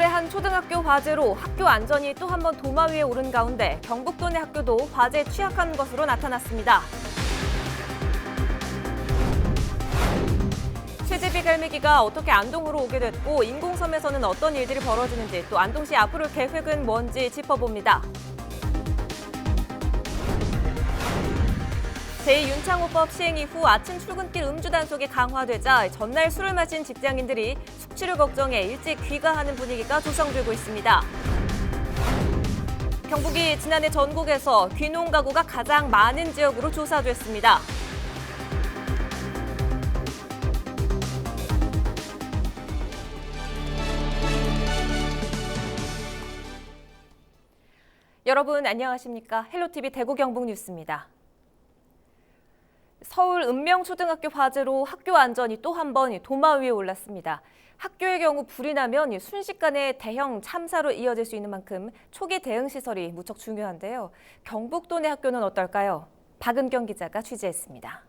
서울의 한 초등학교 화재로 학교 안전이 또 한 번 도마 위에 오른 가운데 경북도 내 학교도 화재에 취약한 것으로 나타났습니다. 쇠제비 갈매기가 어떻게 안동으로 오게 됐고 인공섬에서는 어떤 일들이 벌어지는지 또 안동시 앞으로 계획은 뭔지 짚어봅니다. 제2윤창호법 시행 이후 아침 출근길 음주 단속이 강화되자 전날 술을 마신 직장인들이 숙취를 걱정해 일찍 귀가하는 분위기가 조성되고 있습니다. 경북이 지난해 전국에서 귀농 가구가 가장 많은 지역으로 조사됐습니다. 여러분 안녕하십니까? 헬로티비 대구 경북 뉴스입니다. 서울 읍명초등학교 화재로 학교 안전이 또 한 번 도마 위에 올랐습니다. 학교의 경우 불이 나면 순식간에 대형 참사로 이어질 수 있는 만큼 초기 대응 시설이 무척 중요한데요. 경북도 내 학교는 어떨까요? 박은경 기자가 취재했습니다.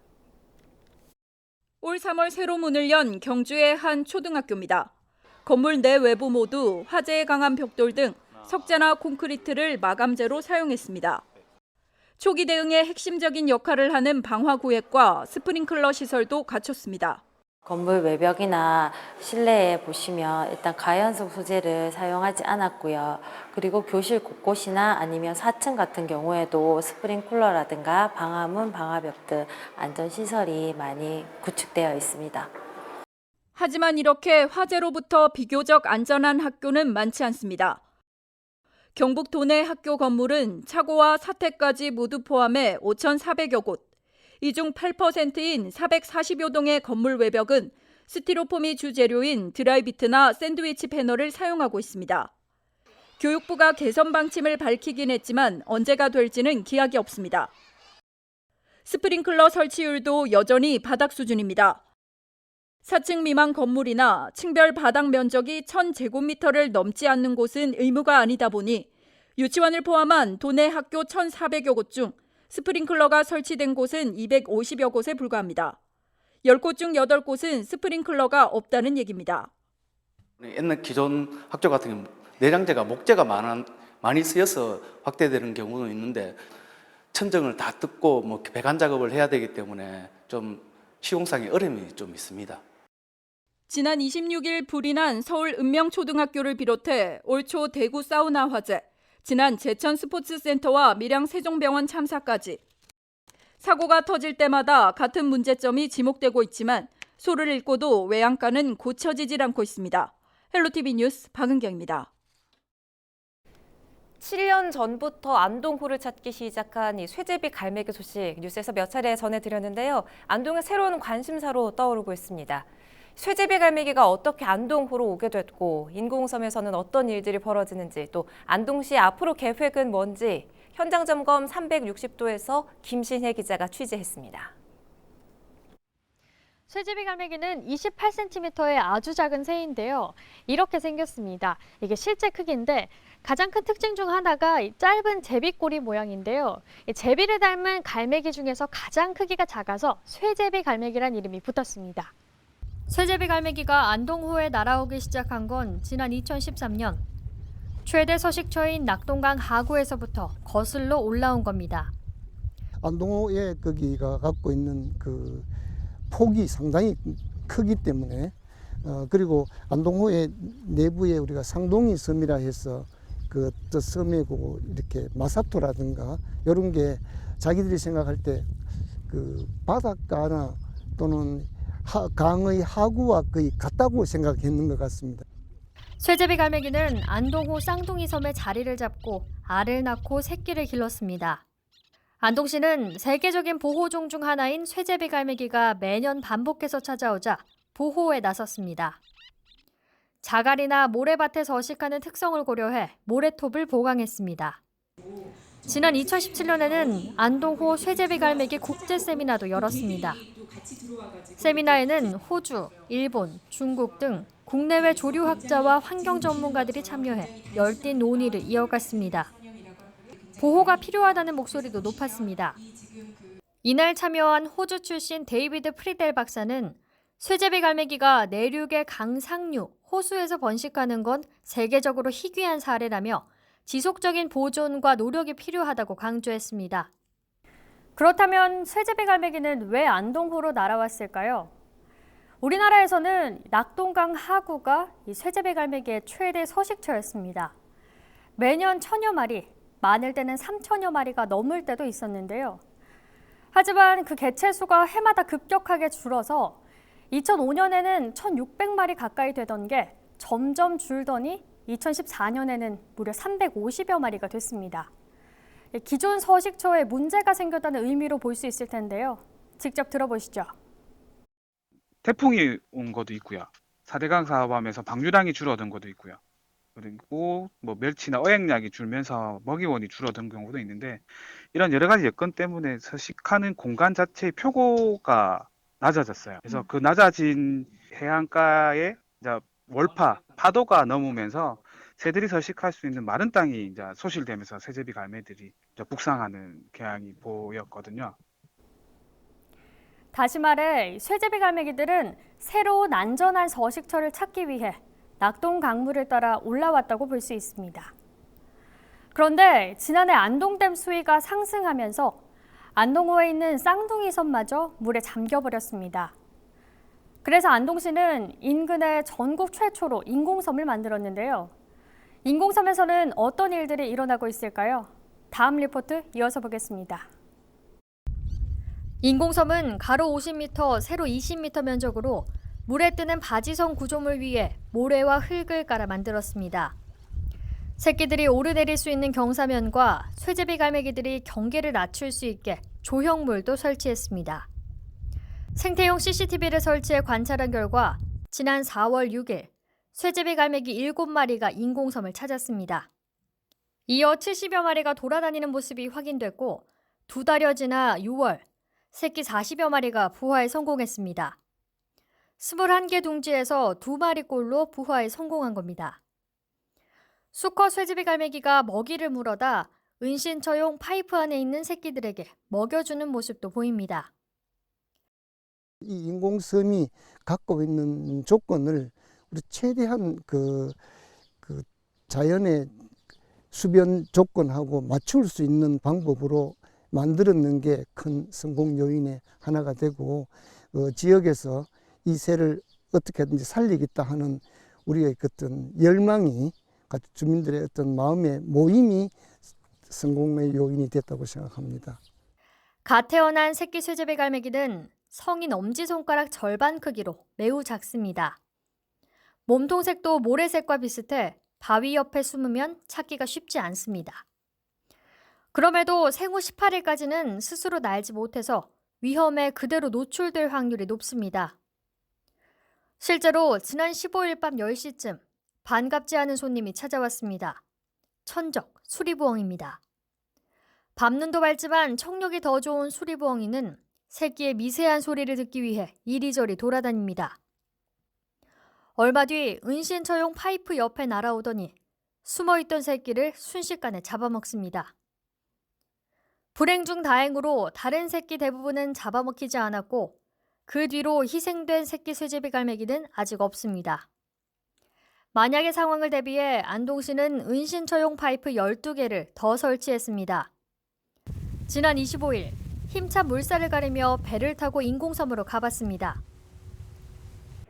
올 3월 새로 문을 연 경주의 한 초등학교입니다. 건물 내 외부 모두 화재에 강한 벽돌 등 석재나 콘크리트를 마감재로 사용했습니다. 초기 대응에 핵심적인 역할을 하는 방화구획과 스프링클러 시설도 갖췄습니다. 건물 외벽이나 실내에 보시면 일단 가연석 소재를 사용하지 않았고요. 그리고 교실 곳곳이나 아니면 4층 같은 경우에도 스프링클러라든가 방화문, 방화벽 등 안전시설이 많이 구축되어 있습니다. 하지만 이렇게 화재로부터 비교적 안전한 학교는 많지 않습니다. 경북 도내 학교 건물은 차고와 사택까지 모두 포함해 5,400여 곳. 이 중 8%인 440여 동의 건물 외벽은 스티로폼이 주재료인 드라이비트나 샌드위치 패널을 사용하고 있습니다. 교육부가 개선 방침을 밝히긴 했지만 언제가 될지는 기약이 없습니다. 스프링클러 설치율도 여전히 바닥 수준입니다. 4층 미만 건물이나 층별 바닥 면적이 1,000제곱미터를 넘지 않는 곳은 의무가 아니다 보니 유치원을 포함한 도내 학교 1,400여 곳 중 스프링클러가 설치된 곳은 250여 곳에 불과합니다. 10곳 중 8곳은 스프링클러가 없다는 얘기입니다. 옛날 기존 학교 같은 경우 내장재가 목재가 많이 쓰여서 확대되는 경우는 있는데 천정을 다 뜯고 배관 작업을 해야 되기 때문에 좀 시공상의 어려움이 좀 있습니다. 지난 26일 불이 난 서울 읍명초등학교를 비롯해 올 초 대구 사우나 화재, 지난 제천 스포츠센터와 밀양 세종병원 참사까지 사고가 터질 때마다 같은 문제점이 지목되고 있지만 소를 읽고도 외양간은 고쳐지질 않고 있습니다. 헬로티비 뉴스 박은경입니다. 7년 전부터 안동호를 찾기 시작한 이 쇠제비 갈매기 소식 뉴스에서 몇 차례 전해드렸는데요. 안동의 새로운 관심사로 떠오르고 있습니다. 쇠제비 갈매기가 어떻게 안동호로 오게 됐고 인공섬에서는 어떤 일들이 벌어지는지 또 안동시 앞으로 계획은 뭔지 현장 점검 360도에서 김신혜 기자가 취재했습니다. 쇠제비 갈매기는 28cm의 아주 작은 새인데요. 이렇게 생겼습니다. 이게 실제 크기인데 가장 큰 특징 중 하나가 이 짧은 제비꼬리 모양인데요. 이 제비를 닮은 갈매기 중에서 가장 크기가 작아서 쇠제비 갈매기란 이름이 붙었습니다. 쇠제비 갈매기가 안동호에 날아오기 시작한 건 지난 2013년. 최대 서식처인 낙동강 하구에서부터 거슬러 올라온 겁니다. 안동호의 거기가 갖고 있는 그 폭이 상당히 크기 때문에 그리고 안동호의 내부에 우리가 상동이 섬이라 해서 그 섬에 그 이렇게 마사토라든가 이런 게 자기들이 생각할 때 그 바닷가나 또는 강의 하구와 거의 같다고 생각했는 것 같습니다. 쇠제비 갈매기는 안동호 쌍둥이 섬에 자리를 잡고 알을 낳고 새끼를 길렀습니다. 안동시는 세계적인 보호종 중 하나인 쇠제비 갈매기가 매년 반복해서 찾아오자 보호에 나섰습니다. 자갈이나 모래밭에 서식하는 특성을 고려해 모래톱을 보강했습니다. 지난 2017년에는 안동호 쇠제비 갈매기 국제 세미나도 열었습니다. 세미나에는 호주, 일본, 중국 등 국내외 조류학자와 환경 전문가들이 참여해 열띤 논의를 이어갔습니다. 보호가 필요하다는 목소리도 높았습니다. 이날 참여한 호주 출신 데이비드 프리델 박사는 쇠제비 갈매기가 내륙의 강 상류, 호수에서 번식하는 건 세계적으로 희귀한 사례라며 지속적인 보존과 노력이 필요하다고 강조했습니다. 그렇다면 쇠제비 갈매기는 왜 안동호로 날아왔을까요? 우리나라에서는 낙동강 하구가 이 쇠제비 갈매기의 최대 서식처였습니다. 매년 1000여 마리, 많을 때는 3000여 마리가 넘을 때도 있었는데요. 하지만 그 개체 수가 해마다 급격하게 줄어서 2005년에는 1600마리 가까이 되던 게 점점 줄더니 2014년에는 무려 350여 마리가 됐습니다. 기존 서식처에 문제가 생겼다는 의미로 볼 수 있을 텐데요. 직접 들어보시죠. 태풍이 온 것도 있고요. 4대강 사업하면서 방류량이 줄어든 것도 있고요. 그리고 뭐 멸치나 어획량이 줄면서 먹이원이 줄어든 경우도 있는데 이런 여러 가지 여건 때문에 서식하는 공간 자체의 표고가 낮아졌어요. 그래서 그 낮아진 해안가에 이제 월파, 파도가 넘으면서 새들이 서식할 수 있는 마른 땅이 이제 소실되면서 쇠제비 갈매들이 이제 북상하는 경향이 보였거든요. 다시 말해 쇠제비 갈매기들은 새로운 안전한 서식처를 찾기 위해 낙동 강물을 따라 올라왔다고 볼 수 있습니다. 그런데 지난해 안동댐 수위가 상승하면서 안동호에 있는 쌍둥이 섬마저 물에 잠겨버렸습니다. 그래서 안동시는 인근에 전국 최초로 인공섬을 만들었는데요. 인공섬에서는 어떤 일들이 일어나고 있을까요? 다음 리포트 이어서 보겠습니다. 인공섬은 가로 50m, 세로 20m 면적으로 물에 뜨는 바지성 구조물 위에 모래와 흙을 깔아 만들었습니다. 새끼들이 오르내릴 수 있는 경사면과 쇠제비 갈매기들이 경계를 낮출 수 있게 조형물도 설치했습니다. 생태용 CCTV를 설치해 관찰한 결과 지난 4월 6일 쇠제비 갈매기 7마리가 인공섬을 찾았습니다. 이어 70여 마리가 돌아다니는 모습이 확인됐고 2달여 지나 6월 새끼 40여 마리가 부화에 성공했습니다. 21개 둥지에서 2마리꼴로 부화에 성공한 겁니다. 수컷 쇠제비 갈매기가 먹이를 물어다 은신처용 파이프 안에 있는 새끼들에게 먹여주는 모습도 보입니다. 이 인공섬이 갖고 있는 조건을 우리 최대한 그 자연의 수변 조건하고 맞출 수 있는 방법으로 만들었는 게 큰 성공 요인의 하나가 되고 지역에서 이 새를 어떻게든지 살리겠다 하는 우리의 어떤 열망이 주민들의 어떤 마음의 모임이 성공의 요인이 됐다고 생각합니다. 갓 태어난 새끼 쇠제비 갈매기는 성인 엄지손가락 절반 크기로 매우 작습니다. 몸통색도 모래색과 비슷해 바위 옆에 숨으면 찾기가 쉽지 않습니다. 그럼에도 생후 18일까지는 스스로 날지 못해서 위험에 그대로 노출될 확률이 높습니다. 실제로 지난 15일 밤 10시쯤 반갑지 않은 손님이 찾아왔습니다. 천적, 수리부엉입니다. 밤눈도 밝지만 청력이 더 좋은 수리부엉이는 새끼의 미세한 소리를 듣기 위해 이리저리 돌아다닙니다. 얼마 뒤 은신처용 파이프 옆에 날아오더니 숨어있던 새끼를 순식간에 잡아먹습니다. 불행 중 다행으로 다른 새끼 대부분은 잡아먹히지 않았고 그 뒤로 희생된 새끼 쇠제비 갈매기는 아직 없습니다. 만약의 상황을 대비해 안동시는 은신처용 파이프 12개를 더 설치했습니다. 지난 25일 힘찬 물살을 가리며 배를 타고 인공섬으로 가봤습니다.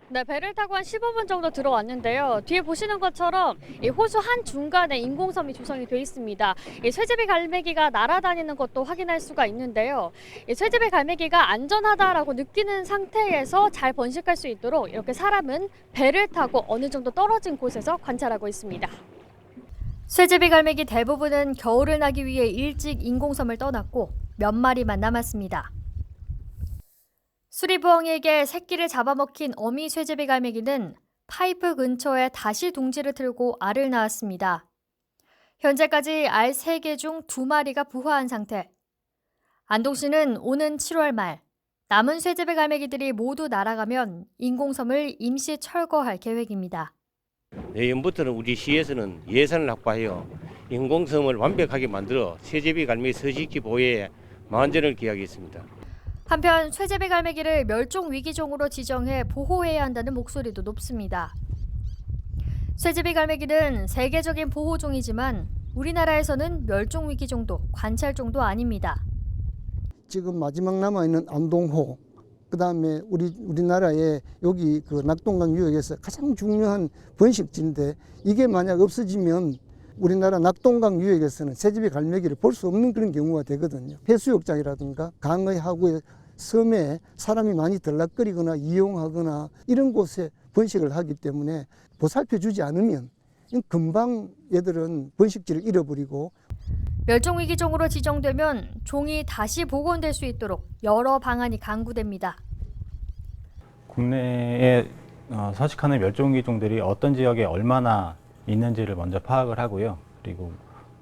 네, 배를 타고 한 15분 정도 들어왔는데요. 뒤에 보시는 것처럼 이 호수 한 중간에 인공섬이 조성이 되어 있습니다. 이 쇠제비 갈매기가 날아다니는 것도 확인할 수가 있는데요. 이 쇠제비 갈매기가 안전하다라고 느끼는 상태에서 잘 번식할 수 있도록 이렇게 사람은 배를 타고 어느 정도 떨어진 곳에서 관찰하고 있습니다. 쇠제비 갈매기 대부분은 겨울을 나기 위해 일찍 인공섬을 떠났고 몇 마리만 남았습니다. 수리부엉이에게 새끼를 잡아먹힌 어미 쇠제비 갈매기는 파이프 근처에 다시 둥지를 틀고 알을 낳았습니다. 현재까지 알 3개 중 2마리가 부화한 상태. 안동시는 오는 7월 말 남은 쇠제비 갈매기들이 모두 날아가면 인공섬을 임시 철거할 계획입니다. 내년부터는 우리 시에서는 예산을 확보하여 인공섬을 완벽하게 만들어 쇠제비 갈매기 서식지 보호에 만전을 기하겠습니다. 한편 쇠제비 갈매기를 멸종 위기종으로 지정해 보호해야 한다는 목소리도 높습니다. 쇠제비 갈매기는 세계적인 보호종이지만 우리나라에서는 멸종 위기종도 관찰종도 아닙니다. 지금 마지막 남아있는 안동호, 그다음에 우리나라의 여기 그 낙동강 유역에서 가장 중요한 번식지인데 이게 만약 없어지면 우리나라 낙동강 유역에서는 쇠제비 갈매기를 볼 수 없는 그런 경우가 되거든요. 해수욕장이라든가 강의 하구의 섬에 사람이 많이 들락거리거나 이용하거나 이런 곳에 번식을 하기 때문에 보살펴 주지 않으면 금방 얘들은 번식지를 잃어버리고 멸종 위기종으로 지정되면 종이 다시 복원될 수 있도록 여러 방안이 강구됩니다. 국내에 서식하는 멸종위기종들이 어떤 지역에 얼마나 있는지를 먼저 파악을 하고요. 그리고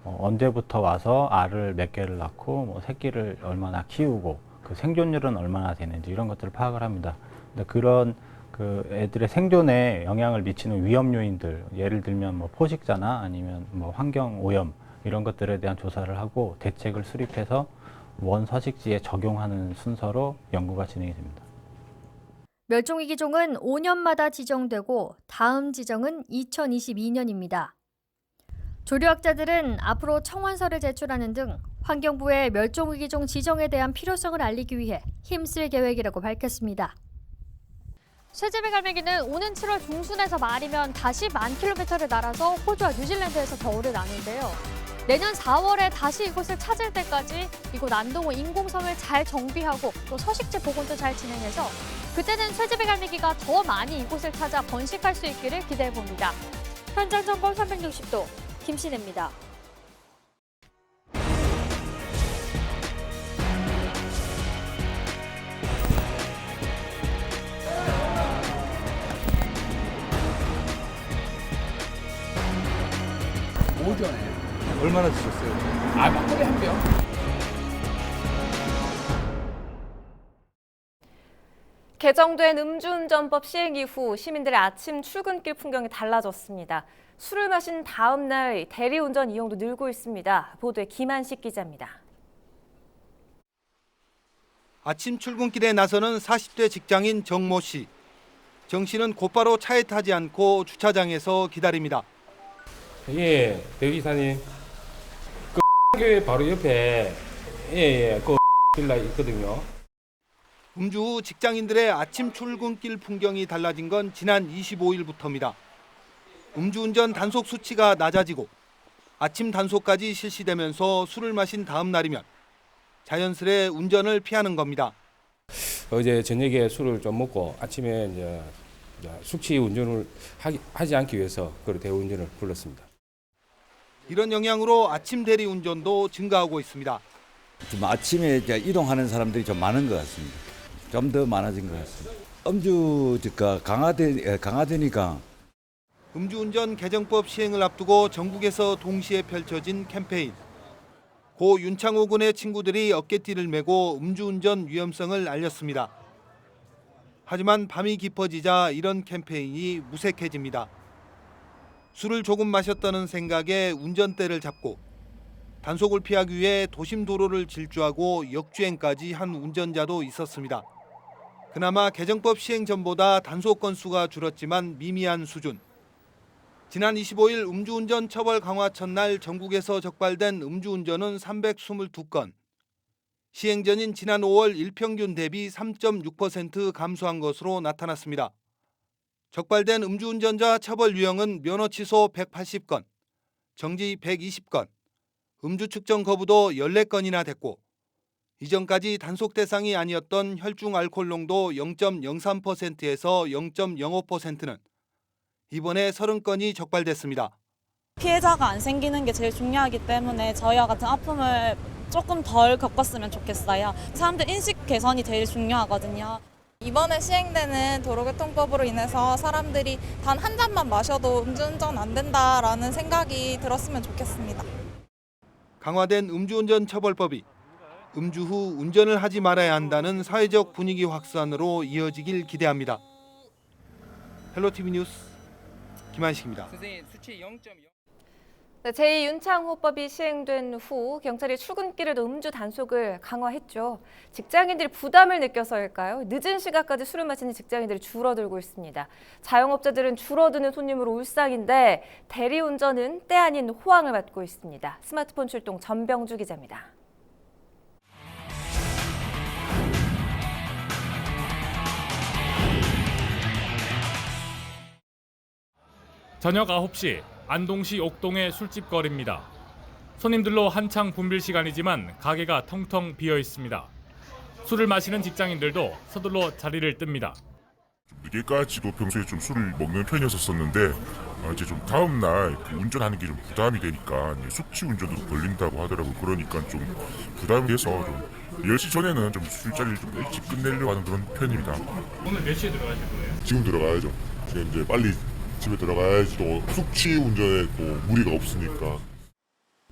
언제부터 와서 알을 몇 개를 낳고 새끼를 얼마나 키우고 그 생존율은 얼마나 되는지 이런 것들을 파악을 합니다. 근데 그런 그 애들의 생존에 영향을 미치는 위험 요인들, 예를 들면 포식자나 아니면 환경 오염 이런 것들에 대한 조사를 하고 대책을 수립해서 원 서식지에 적용하는 순서로 연구가 진행이 됩니다. 멸종 위기종은 5년마다 지정되고 다음 지정은 2022년입니다. 조류학자들은 앞으로 청원서를 제출하는 등 환경부의 멸종 위기종 지정에 대한 필요성을 알리기 위해 힘쓸 계획이라고 밝혔습니다. 쇠제비 갈매기는 오는 7월 중순에서 말이면 다시 10,000km를 날아서 호주와 뉴질랜드에서 겨울을 나는데요. 내년 4월에 다시 이곳을 찾을 때까지 이곳 안동호 인공섬을 잘 정비하고 또 서식지 복원도 잘 진행해서 그때는 쇠제비 갈매기가 더 많이 이곳을 찾아 번식할 수 있기를 기대해봅니다. 현장 점검 360도 김신혜입니다. 오전에 얼마나 드셨어요? 막걸리 한 병. 개정된 음주운전법 시행 이후 시민들의 아침 출근길 풍경이 달라졌습니다. 술을 마신 다음 날 대리운전 이용도 늘고 있습니다. 보도에 김한식 기자입니다. 아침 출근길에 나서는 40대 직장인 정모 씨. 정 씨는 곧바로 차에 타지 않고 주차장에서 기다립니다. 예, 대기사님. 그 교회 바로 옆에 그 빌라 있거든요. 음주 후 직장인들의 아침 출근길 풍경이 달라진 건 지난 25일부터입니다. 음주운전 단속 수치가 낮아지고 아침 단속까지 실시되면서 술을 마신 다음 날이면 자연스레 운전을 피하는 겁니다. 어제 저녁에 술을 좀 먹고 아침에 이제 숙취 운전을 하지 않기 위해서 그 대운전을 불렀습니다. 이런 영향으로 아침 대리 운전도 증가하고 있습니다. 좀 아침에 이동하는 사람들이 좀 많은 것 같습니다. 좀 더 많아진 것 같습니다. 음주가 강화되니까. 음주운전 개정법 시행을 앞두고 전국에서 동시에 펼쳐진 캠페인. 고 윤창호 군의 친구들이 어깨띠를 메고 음주운전 위험성을 알렸습니다. 하지만 밤이 깊어지자 이런 캠페인이 무색해집니다. 술을 조금 마셨다는 생각에 운전대를 잡고 단속을 피하기 위해 도심 도로를 질주하고 역주행까지 한 운전자도 있었습니다. 그나마 개정법 시행 전보다 단속 건수가 줄었지만 미미한 수준. 지난 25일 음주운전 처벌 강화 첫날 전국에서 적발된 음주운전은 322건. 시행 전인 지난 5월 일평균 대비 3.6% 감소한 것으로 나타났습니다. 적발된 음주운전자 처벌 유형은 면허 취소 180건, 정지 120건, 음주 측정 거부도 14건이나 됐고 이전까지 단속 대상이 아니었던 혈중 알코올 농도 0.03%에서 0.05%는 이번에 30건이 적발됐습니다. 피해자가 안 생기는 게 제일 중요하기 때문에 저희와 같은 아픔을 조금 덜 겪었으면 좋겠어요. 사람들 인식 개선이 제일 중요하거든요. 이번에 시행되는 도로교통법으로 인해서 사람들이 단 한 잔만 마셔도 음주운전 안 된다라는 생각이 들었으면 좋겠습니다. 강화된 음주운전 처벌법이 음주 후 운전을 하지 말아야 한다는 사회적 분위기 확산으로 이어지길 기대합니다. 헬로티비 뉴스 김한식입니다. 제2윤창호법이 시행된 후 경찰이 출근길에도 음주 단속을 강화했죠. 직장인들이 부담을 느껴서일까요? 늦은 시간까지 술을 마시는 직장인들이 줄어들고 있습니다. 자영업자들은 줄어드는 손님으로 울상인데 대리운전은 때 아닌 호황을 맞고 있습니다. 스마트폰 출동 전병주 기자입니다. 저녁 9시 안동시 옥동의 술집 거리입니다. 손님들로 한창 붐빌 시간이지만 가게가 텅텅 비어 있습니다. 술을 마시는 직장인들도 서둘러 자리를 뜹니다. 늦게까지도 평소에 좀 술을 먹는 편이었었는데 이제 좀 다음 날 운전하는 게 좀 부담이 되니까 숙취 운전으로 걸린다고 하더라고요. 그러니까 좀 부담이 돼서 좀 10시 전에는 좀 술자리를 좀 일찍 끝내려고 하는 그런 편입니다. 오늘 몇 시에 들어가실 거예요? 지금 들어가야죠. 지금 이제 빨리 집에 들어가야지 또 숙취 운전에 또 무리가 없으니까.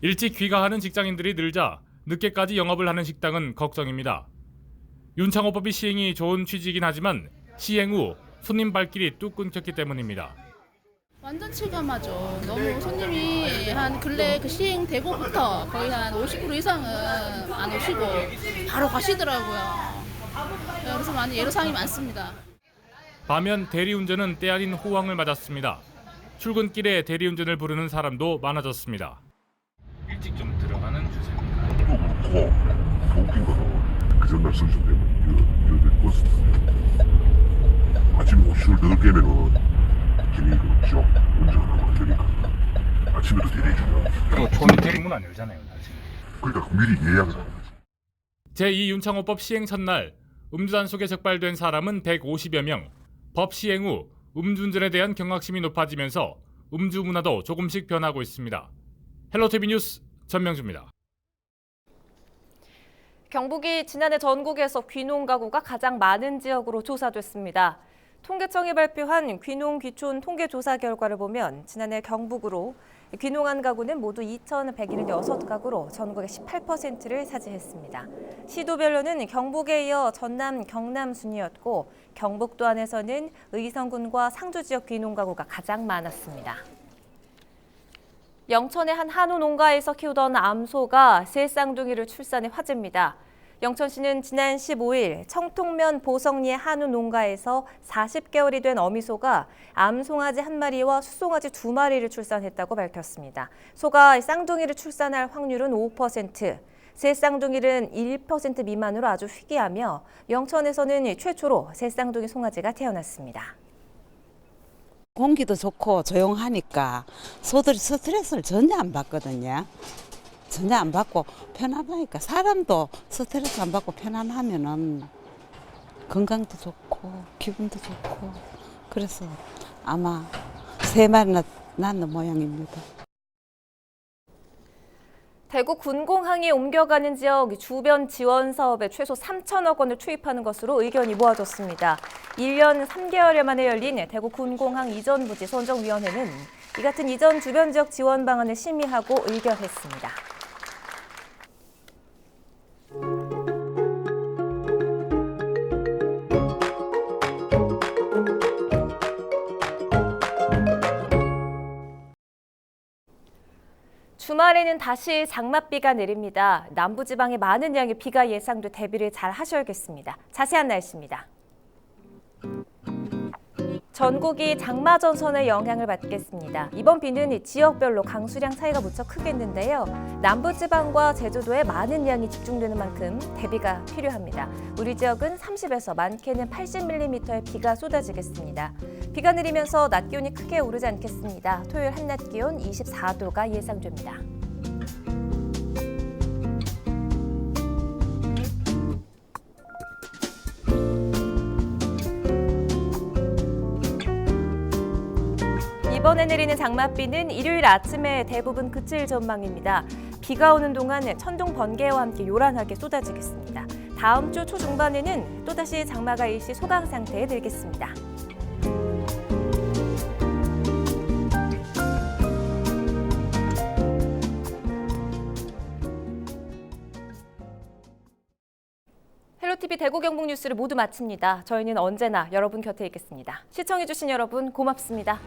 일찍 귀가하는 직장인들이 늘자 늦게까지 영업을 하는 식당은 걱정입니다. 윤창호법이 시행이 좋은 취지이긴 하지만 시행 후 손님 발길이 뚝 끊겼기 때문입니다. 완전 체감하죠. 너무 손님이 한 근래 그 시행되고부터 거의 한 50% 이상은 안 오시고 바로 가시더라고요. 그래서 많이 애로사항이 많습니다. 반면 대리운전은 때 아닌 호황을 맞았습니다. 출근길에 대리운전을 부르는 사람도 많아졌습니다. 일찍 좀 들어가는 추세입니다. 그렇고 더 웃긴 거는 그 전날 선수 때문에 이런 버스 아침 10시 8개면은 걔네 그렇죠. 운전하고 되니까 아침에도 대리해주면 그리고 초니 대리문 안 열잖아요. 그러니까 미리 예약을 하는 거지. 제2윤창호법 시행 첫날 음주 단속에 적발된 사람은 150여 명. 법 시행 후 음주운전에 대한 경각심이 높아지면서 음주 문화도 조금씩 변하고 있습니다. 헬로티비 뉴스 전명주입니다. 경북이 지난해 전국에서 귀농 가구가 가장 많은 지역으로 조사됐습니다. 통계청이 발표한 귀농 귀촌 통계 조사 결과를 보면 지난해 경북으로 귀농한 가구는 모두 2,176가구로 전국의 18%를 차지했습니다. 시도별로는 경북에 이어 전남, 경남 순이었고 경북도 안에서는 의성군과 상주 지역 귀농 가구가 가장 많았습니다. 영천의 한 한우 농가에서 키우던 암소가 새 쌍둥이를 출산해 화제입니다. 영천시는 지난 15일 청통면 보성리의 한우 농가에서 40개월이 된 어미소가 암송아지 1마리와 수송아지 2마리를 출산했다고 밝혔습니다. 소가 쌍둥이를 출산할 확률은 5%, 새 쌍둥이는 1% 미만으로 아주 희귀하며 영천에서는 최초로 새 쌍둥이 송아지가 태어났습니다. 공기도 좋고 조용하니까 소들이 스트레스를 전혀 안 받거든요. 전혀 안 받고 편안하니까 사람도 스트레스 안 받고 편안하면은 건강도 좋고 기분도 좋고 그래서 아마 3마리나 낳는 모양입니다. 대구 군공항이 옮겨가는 지역 주변 지원 사업에 최소 3천억 원을 투입하는 것으로 의견이 모아졌습니다. 1년 3개월 만에 열린 대구 군공항 이전 부지 선정위원회는 이 같은 이전 주변 지역 지원 방안을 심의하고 의결했습니다. 주말에는 다시 장맛비가 내립니다. 남부지방에 많은 양의 비가 예상돼 대비를 잘 하셔야겠습니다. 자세한 날씨입니다. 전국이 장마 전선의 영향을 받겠습니다. 이번 비는 지역별로 강수량 차이가 무척 크겠는데요. 남부지방과 제주도에 많은 양이 집중되는 만큼 대비가 필요합니다. 우리 지역은 30에서 많게는 80mm의 비가 쏟아지겠습니다. 비가 내리면서 낮 기온이 크게 오르지 않겠습니다. 토요일 한낮 기온 24도가 예상됩니다. 이번에 내리는 장맛비는 일요일 아침에 대부분 그칠 전망입니다. 비가 오는 동안 천둥 번개와 함께 요란하게 쏟아지겠습니다. 다음 주 초중반에는 또다시 장마가 일시 소강 상태에 들겠습니다. 헬로티비 대구 경북 뉴스를 모두 마칩니다. 저희는 언제나 여러분 곁에 있겠습니다. 시청해주신 여러분 고맙습니다.